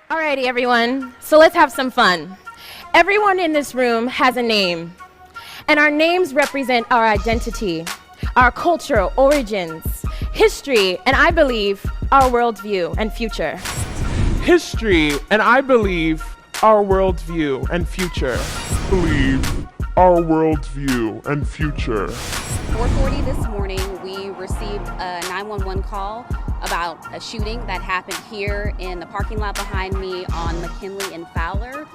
Alrighty, everyone. So let's have some fun. Everyone in this room has a name, and our names represent our identity, our cultural origins, history, and I believe our worldview and future. History, and I believe our worldview and future. Our worldview and future. 4:40 this morning, we received a 911 call about a shooting that happened here in the parking lot behind me on McKinley and Fowler.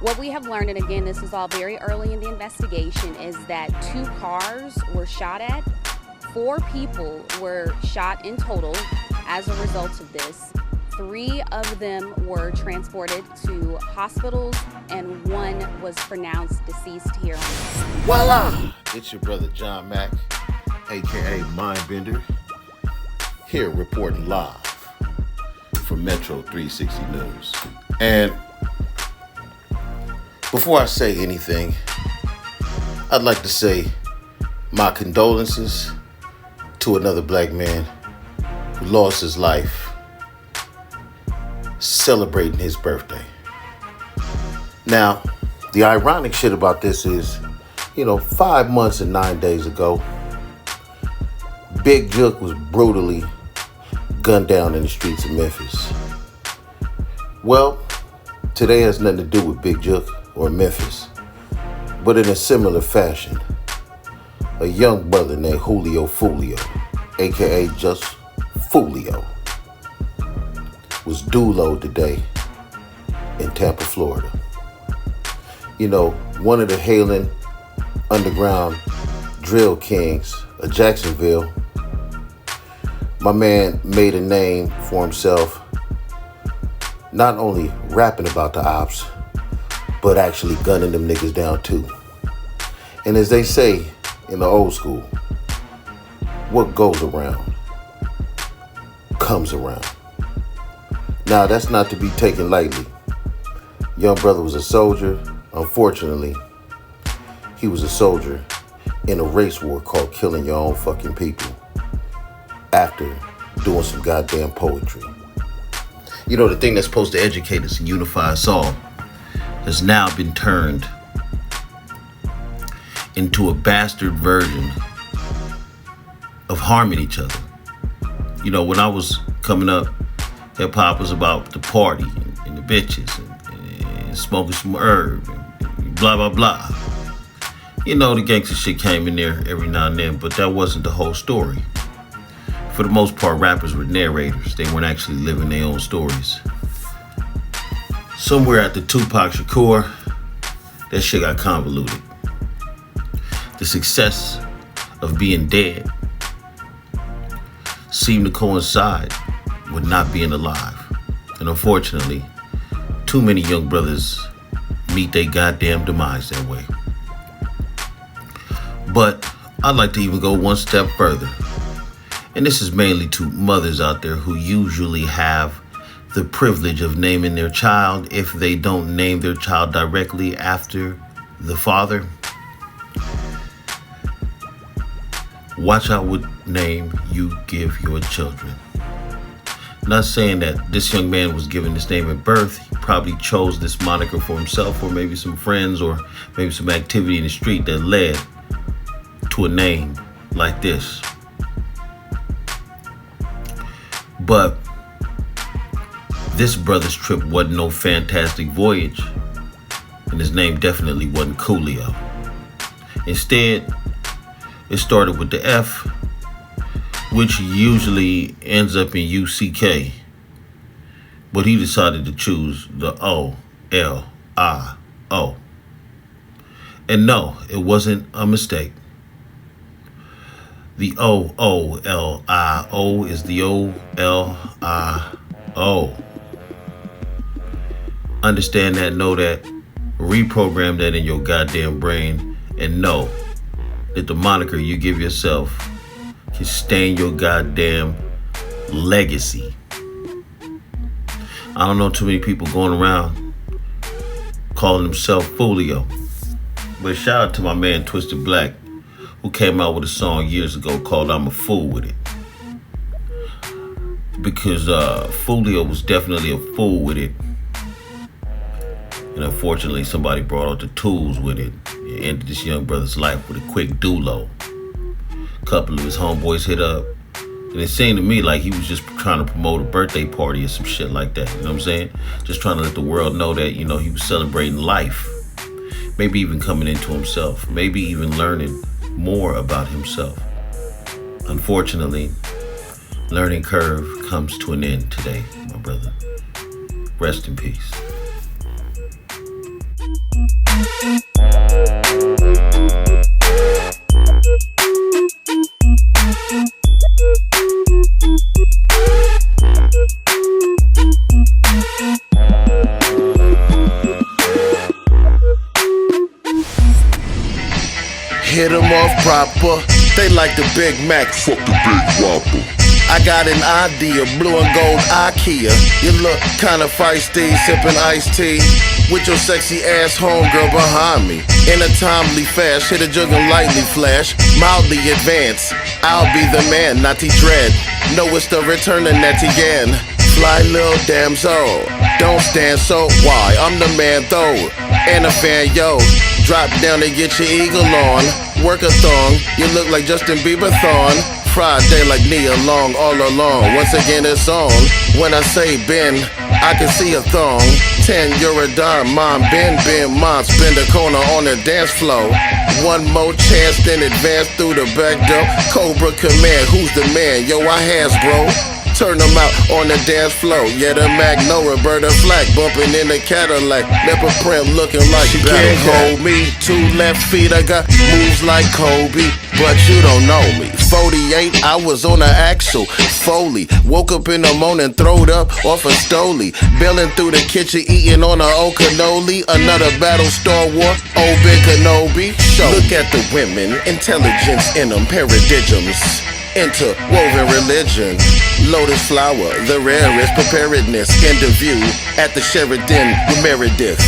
What we have learned, and again, this is all very early in the investigation, is that 2 cars were shot at. 4 people were shot in total as a result of this. 3 of them were transported to hospitals, and 1 was pronounced deceased here on the Voila! It's your brother John Mack, aka Mindbender, here reporting live from Metro 360 News. And before I say anything, I'd like to say my condolences to another black man who lost his life celebrating his birthday. Now, the ironic shit about this is, 5 months and 9 days ago, Big Jook was brutally gunned down in the streets of Memphis. Well, today has nothing to do with Big Jook or Memphis, but in a similar fashion, a young brother named FOOLIO, aka just FOOLIO, was duloed today in Tampa, Florida. One of the hailing underground drill kings of Jacksonville. My man made a name for himself, not only rapping about the Opps, but actually gunning them niggas down too. And as they say in the old school, what goes around comes around. Now, that's not to be taken lightly. Young brother was a soldier. Unfortunately, he was a soldier in a race war called killing your own fucking people after doing some goddamn poetry. The thing that's supposed to educate us and unify us all has now been turned into a bastard version of harming each other. When I was coming up, hip hop was about the party and the bitches and smoking some herb and blah, blah, blah. The gangster shit came in there every now and then, but that wasn't the whole story. For the most part, rappers were narrators. They weren't actually living their own stories. Somewhere after Tupac Shakur, that shit got convoluted. The success of being dead seemed to coincide with not being alive. And unfortunately, too many young brothers meet their goddamn demise that way. But I'd like to even go one step further. And this is mainly to mothers out there who usually have the privilege of naming their child if they don't name their child directly after the father. Watch out what name you give your children. Not saying that this young man was given this name at birth. He probably chose this moniker for himself, or maybe some friends, or maybe some activity in the street that led to a name like this. But this brother's trip wasn't no fantastic voyage, and his name definitely wasn't Coolio. Instead, it started with the F, which usually ends up in UCK, but he decided to choose the O-L-I-O. And no, it wasn't a mistake. The O-O-L-I-O is the O-L-I-O. Understand that, know that, reprogram that in your goddamn brain, and know that the moniker you give yourself can stain your goddamn legacy. I don't know too many people going around calling themselves FOOLIO. But shout out to my man Twisted Black, who came out with a song years ago called I'm a Fool With It. Because FOOLIO was definitely a fool with it And unfortunately, somebody brought out the tools with it and ended this young brother's life with a quick dulo. A couple of his homeboys hit up, and it seemed to me like he was just trying to promote a birthday party or some shit like that. You know what I'm saying? Just trying to let the world know that, you know, he was celebrating life. Maybe even coming into himself. Maybe even learning more about himself. Unfortunately, learning curve comes to an end today, my brother. Rest in peace. Hit 'em off proper, they like the Big Mac, fuck the Big Whopper. I got an idea, blue and gold IKEA. You look kinda feisty, sipping iced tea with your sexy ass homegirl behind me. In a timely fast, hit a jug and lightly flash, mildly advance. I'll be the man, Natty Dread. Know it's the return of Natty Gann. Fly little damsel, don't stand so why? I'm the man though, and a fan yo. Drop down and get your eagle on. Work a thong, you look like Justin Bieber thon. Friday like Nia Long all along. Once again it's on. When I say bend, I can see a thong. 10, you're a dime, mom, bend, mom, spin the corner on the dance floor. One more chance, then advance through the back door. Cobra Command, who's the man? Yo, I has, bro. Turn them out on the dance floor. Yeah, the Mac, no Roberta Flack, bumping in the Cadillac. Leopard print looking like she can't hold me. 2 left feet, I got moves like Kobe, but you don't know me. 48, I was on the actual Foley. Woke up in the morning, throwed up off a Stoli. Bailing through the kitchen, eating on a old cannoli. Another battle, Star Wars, old Big Kenobi. Look at the women, intelligence in them, paradigms. Interwoven religion, lotus flower, the rarest preparedness. Interview at the Sheridan with Meredith.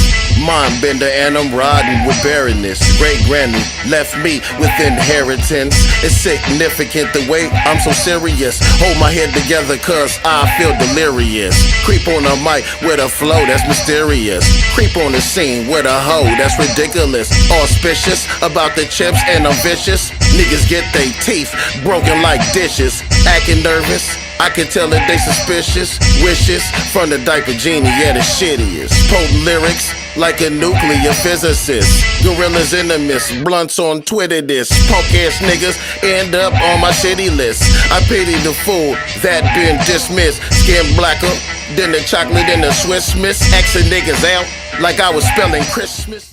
Mind bender and I'm riding with barrenness. Great granny left me with inheritance. It's significant the way I'm so serious. Hold my head together cause I feel delirious. Creep on the mic with a flow that's mysterious. Creep on the scene with a hoe that's ridiculous. Auspicious about the chips and I'm vicious. Niggas get they teeth broken like dishes. Acting nervous, I can tell that they suspicious. Wishes from the diaper genie, yeah, the shittiest. Potent lyrics like a nuclear physicist. Gorillas in the mist, blunts on Twitter this. Punk ass niggas end up on my shitty list. I pity the fool that been dismissed. Skin blacker than the chocolate in the Swiss Miss. Xing niggas out like I was spelling Christmas.